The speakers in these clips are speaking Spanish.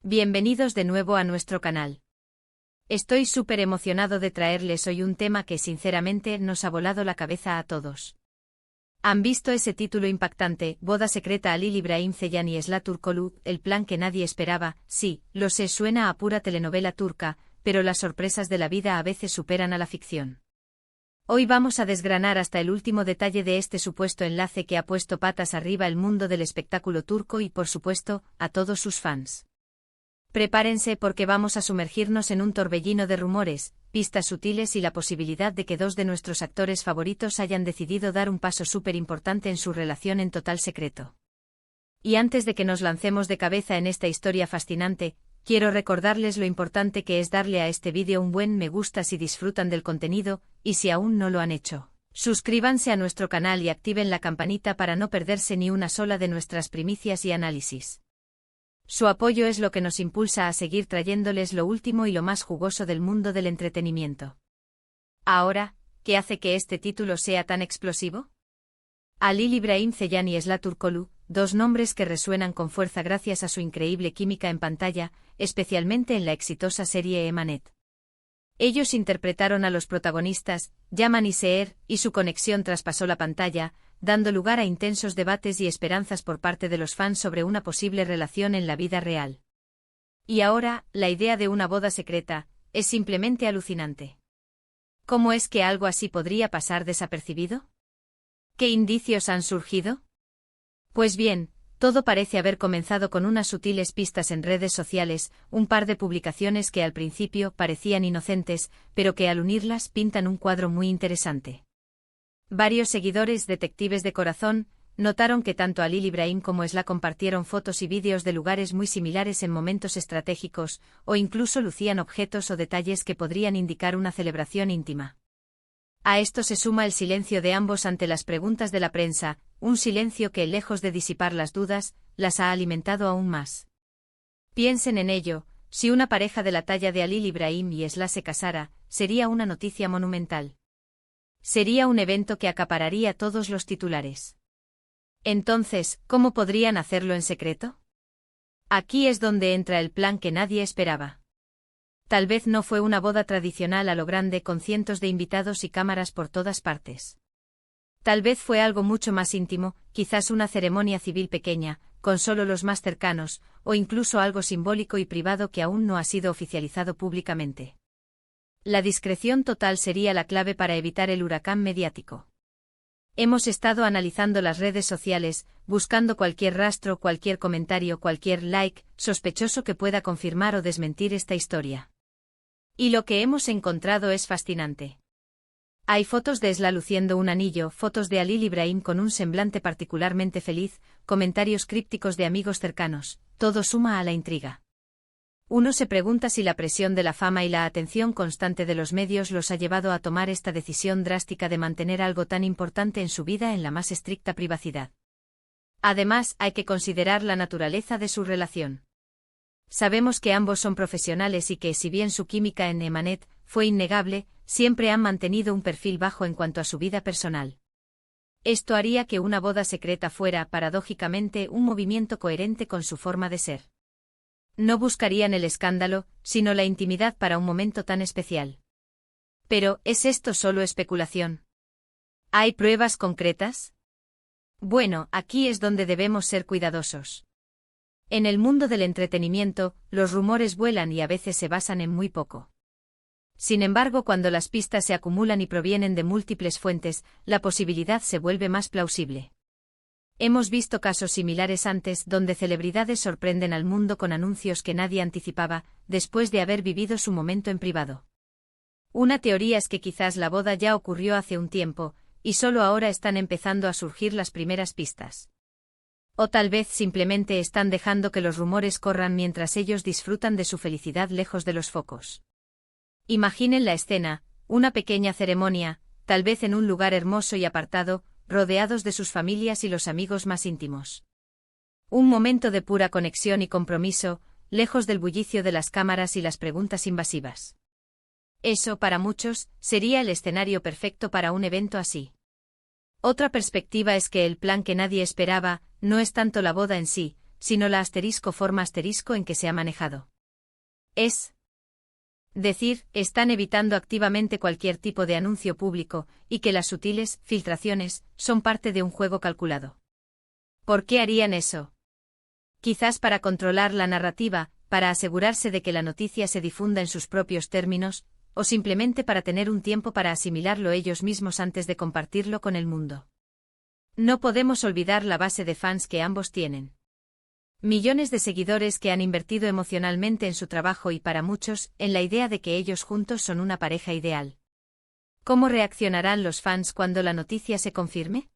Bienvenidos de nuevo a nuestro canal. Estoy súper emocionado de traerles hoy un tema que sinceramente nos ha volado la cabeza a todos. ¿Han visto ese título impactante, Boda secreta Halil İbrahim Ceylan y Esra Turkoglu, el plan que nadie esperaba? Sí, lo sé, suena a pura telenovela turca, pero las sorpresas de la vida a veces superan a la ficción. Hoy vamos a desgranar hasta el último detalle de este supuesto enlace que ha puesto patas arriba el mundo del espectáculo turco y, por supuesto, a todos sus fans. Prepárense porque vamos a sumergirnos en un torbellino de rumores, pistas sutiles y la posibilidad de que dos de nuestros actores favoritos hayan decidido dar un paso súper importante en su relación en total secreto. Y antes de que nos lancemos de cabeza en esta historia fascinante, quiero recordarles lo importante que es darle a este vídeo un buen me gusta si disfrutan del contenido, y si aún no lo han hecho, suscríbanse a nuestro canal y activen la campanita para no perderse ni una sola de nuestras primicias y análisis. Su apoyo es lo que nos impulsa a seguir trayéndoles lo último y lo más jugoso del mundo del entretenimiento. Ahora, ¿qué hace que este título sea tan explosivo? Halil İbrahim Ceylan y Esra Turkoglu, dos nombres que resuenan con fuerza gracias a su increíble química en pantalla, especialmente en la exitosa serie Emanet. Ellos interpretaron a los protagonistas, Yaman y Seher, y su conexión traspasó la pantalla, dando lugar a intensos debates y esperanzas por parte de los fans sobre una posible relación en la vida real. Y ahora, la idea de una boda secreta, es simplemente alucinante. ¿Cómo es que algo así podría pasar desapercibido? ¿Qué indicios han surgido? Pues bien, todo parece haber comenzado con unas sutiles pistas en redes sociales, un par de publicaciones que al principio parecían inocentes, pero que al unirlas pintan un cuadro muy interesante. Varios seguidores detectives de corazón notaron que tanto Halil İbrahim como Esra compartieron fotos y vídeos de lugares muy similares en momentos estratégicos, o incluso lucían objetos o detalles que podrían indicar una celebración íntima. A esto se suma el silencio de ambos ante las preguntas de la prensa, un silencio que, lejos de disipar las dudas, las ha alimentado aún más. Piensen en ello, si una pareja de la talla de Halil İbrahim y Esra se casara, sería una noticia monumental. Sería un evento que acapararía todos los titulares. Entonces, ¿cómo podrían hacerlo en secreto? Aquí es donde entra el plan que nadie esperaba. Tal vez no fue una boda tradicional a lo grande con cientos de invitados y cámaras por todas partes. Tal vez fue algo mucho más íntimo, quizás una ceremonia civil pequeña, con solo los más cercanos, o incluso algo simbólico y privado que aún no ha sido oficializado públicamente. La discreción total sería la clave para evitar el huracán mediático. Hemos estado analizando las redes sociales, buscando cualquier rastro, cualquier comentario, cualquier like sospechoso que pueda confirmar o desmentir esta historia. Y lo que hemos encontrado es fascinante. Hay fotos de Esra luciendo un anillo, fotos de Halil İbrahim con un semblante particularmente feliz, comentarios crípticos de amigos cercanos, todo suma a la intriga. Uno se pregunta si la presión de la fama y la atención constante de los medios los ha llevado a tomar esta decisión drástica de mantener algo tan importante en su vida en la más estricta privacidad. Además, hay que considerar la naturaleza de su relación. Sabemos que ambos son profesionales y que, si bien su química en Emanet fue innegable, siempre han mantenido un perfil bajo en cuanto a su vida personal. Esto haría que una boda secreta fuera, paradójicamente, un movimiento coherente con su forma de ser. No buscarían el escándalo, sino la intimidad para un momento tan especial. Pero, ¿es esto solo especulación? ¿Hay pruebas concretas? Bueno, aquí es donde debemos ser cuidadosos. En el mundo del entretenimiento, los rumores vuelan y a veces se basan en muy poco. Sin embargo, cuando las pistas se acumulan y provienen de múltiples fuentes, la posibilidad se vuelve más plausible. Hemos visto casos similares antes donde celebridades sorprenden al mundo con anuncios que nadie anticipaba, después de haber vivido su momento en privado. Una teoría es que quizás la boda ya ocurrió hace un tiempo, y solo ahora están empezando a surgir las primeras pistas. O tal vez simplemente están dejando que los rumores corran mientras ellos disfrutan de su felicidad lejos de los focos. Imaginen la escena, una pequeña ceremonia, tal vez en un lugar hermoso y apartado, rodeados de sus familias y los amigos más íntimos. Un momento de pura conexión y compromiso, lejos del bullicio de las cámaras y las preguntas invasivas. Eso, para muchos, sería el escenario perfecto para un evento así. Otra perspectiva es que el plan que nadie esperaba no es tanto la boda en sí, sino la forma asterisco en que se ha manejado. Es decir, están evitando activamente cualquier tipo de anuncio público, y que las sutiles filtraciones son parte de un juego calculado. ¿Por qué harían eso? Quizás para controlar la narrativa, para asegurarse de que la noticia se difunda en sus propios términos, o simplemente para tener un tiempo para asimilarlo ellos mismos antes de compartirlo con el mundo. No podemos olvidar la base de fans que ambos tienen. Millones de seguidores que han invertido emocionalmente en su trabajo y para muchos, en la idea de que ellos juntos son una pareja ideal. ¿Cómo reaccionarán los fans cuando la noticia se confirme?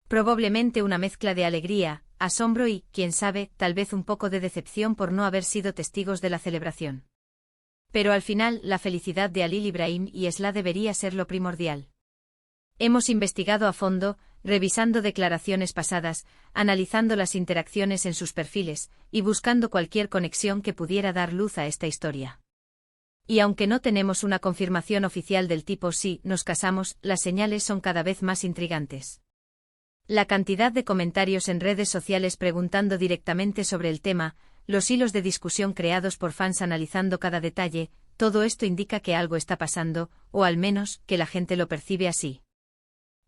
Probablemente una mezcla de alegría, asombro y, quién sabe, tal vez un poco de decepción por no haber sido testigos de la celebración. Pero al final, la felicidad de Halil Ibrahim y Esla debería ser lo primordial. Hemos investigado a fondo, revisando declaraciones pasadas, analizando las interacciones en sus perfiles, y buscando cualquier conexión que pudiera dar luz a esta historia. Y aunque no tenemos una confirmación oficial del tipo si nos casamos, las señales son cada vez más intrigantes. La cantidad de comentarios en redes sociales preguntando directamente sobre el tema, los hilos de discusión creados por fans analizando cada detalle, todo esto indica que algo está pasando, o al menos, que la gente lo percibe así.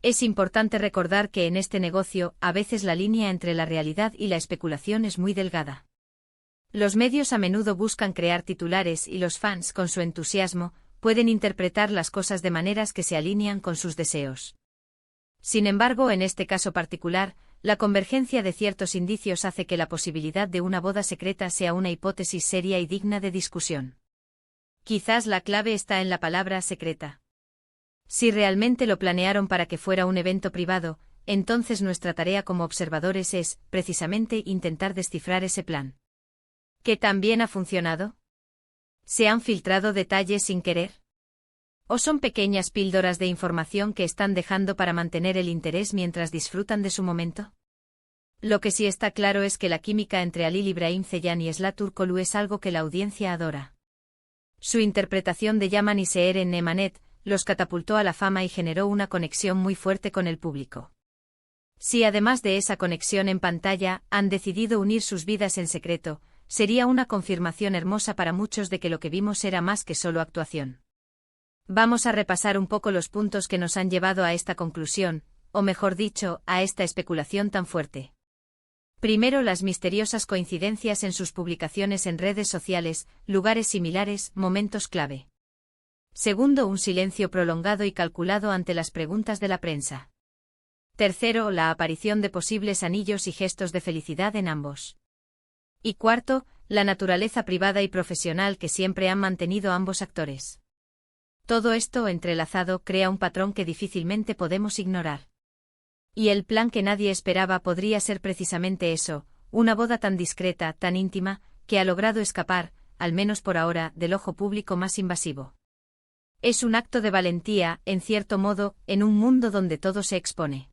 Es importante recordar que en este negocio, a veces la línea entre la realidad y la especulación es muy delgada. Los medios a menudo buscan crear titulares y los fans, con su entusiasmo, pueden interpretar las cosas de maneras que se alinean con sus deseos. Sin embargo, en este caso particular, la convergencia de ciertos indicios hace que la posibilidad de una boda secreta sea una hipótesis seria y digna de discusión. Quizás la clave está en la palabra secreta. Si realmente lo planearon para que fuera un evento privado, entonces nuestra tarea como observadores es, precisamente, intentar descifrar ese plan. ¿Qué tan bien ha funcionado? ¿Se han filtrado detalles sin querer? ¿O son pequeñas píldoras de información que están dejando para mantener el interés mientras disfrutan de su momento? Lo que sí está claro es que la química entre Halil Ibrahim Ceylan y Esla Turkoglu es algo que la audiencia adora. Su interpretación de Yaman y Seher en Emanet los catapultó a la fama y generó una conexión muy fuerte con el público. Si además de esa conexión en pantalla, han decidido unir sus vidas en secreto, sería una confirmación hermosa para muchos de que lo que vimos era más que solo actuación. Vamos a repasar un poco los puntos que nos han llevado a esta conclusión, o mejor dicho, a esta especulación tan fuerte. Primero, las misteriosas coincidencias en sus publicaciones en redes sociales, lugares similares, momentos clave. Segundo, un silencio prolongado y calculado ante las preguntas de la prensa. Tercero, la aparición de posibles anillos y gestos de felicidad en ambos. Y cuarto, la naturaleza privada y profesional que siempre han mantenido ambos actores. Todo esto entrelazado crea un patrón que difícilmente podemos ignorar. Y el plan que nadie esperaba podría ser precisamente eso, una boda tan discreta, tan íntima, que ha logrado escapar, al menos por ahora, del ojo público más invasivo. Es un acto de valentía, en cierto modo, en un mundo donde todo se expone.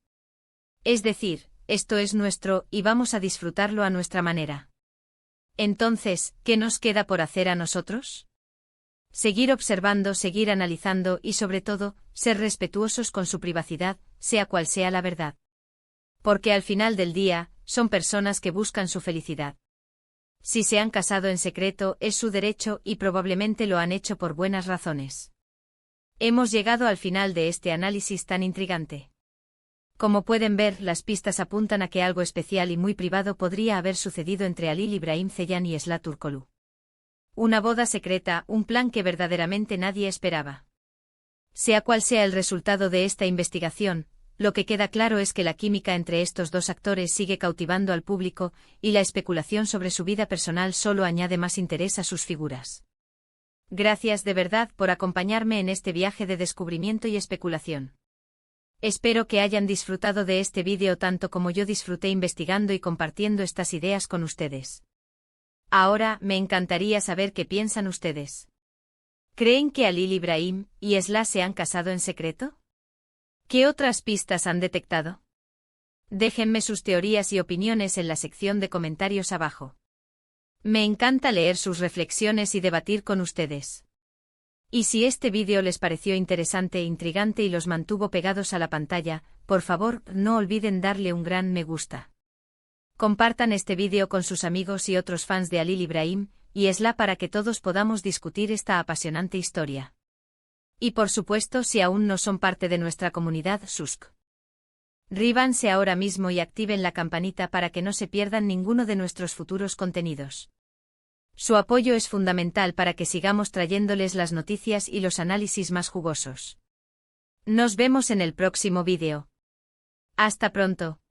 Es decir, esto es nuestro, y vamos a disfrutarlo a nuestra manera. Entonces, ¿qué nos queda por hacer a nosotros? Seguir observando, seguir analizando y sobre todo, ser respetuosos con su privacidad, sea cual sea la verdad. Porque al final del día, son personas que buscan su felicidad. Si se han casado en secreto, es su derecho y probablemente lo han hecho por buenas razones. Hemos llegado al final de este análisis tan intrigante. Como pueden ver, las pistas apuntan a que algo especial y muy privado podría haber sucedido entre Halil Ibrahim Ceylan y Esla Turkoglu. Una boda secreta, un plan que verdaderamente nadie esperaba. Sea cual sea el resultado de esta investigación, lo que queda claro es que la química entre estos dos actores sigue cautivando al público, y la especulación sobre su vida personal solo añade más interés a sus figuras. Gracias de verdad por acompañarme en este viaje de descubrimiento y especulación. Espero que hayan disfrutado de este vídeo tanto como yo disfruté investigando y compartiendo estas ideas con ustedes. Ahora, me encantaría saber qué piensan ustedes. ¿Creen que Halil Ibrahim y Esla se han casado en secreto? ¿Qué otras pistas han detectado? Déjenme sus teorías y opiniones en la sección de comentarios abajo. Me encanta leer sus reflexiones y debatir con ustedes. Y si este vídeo les pareció interesante e intrigante y los mantuvo pegados a la pantalla, por favor, no olviden darle un gran me gusta. Compartan este vídeo con sus amigos y otros fans de Halil İbrahim, y Esla para que todos podamos discutir esta apasionante historia. Y por supuesto, si aún no son parte de nuestra comunidad, suscríbanse ahora mismo y activen la campanita para que no se pierdan ninguno de nuestros futuros contenidos. Su apoyo es fundamental para que sigamos trayéndoles las noticias y los análisis más jugosos. Nos vemos en el próximo vídeo. Hasta pronto.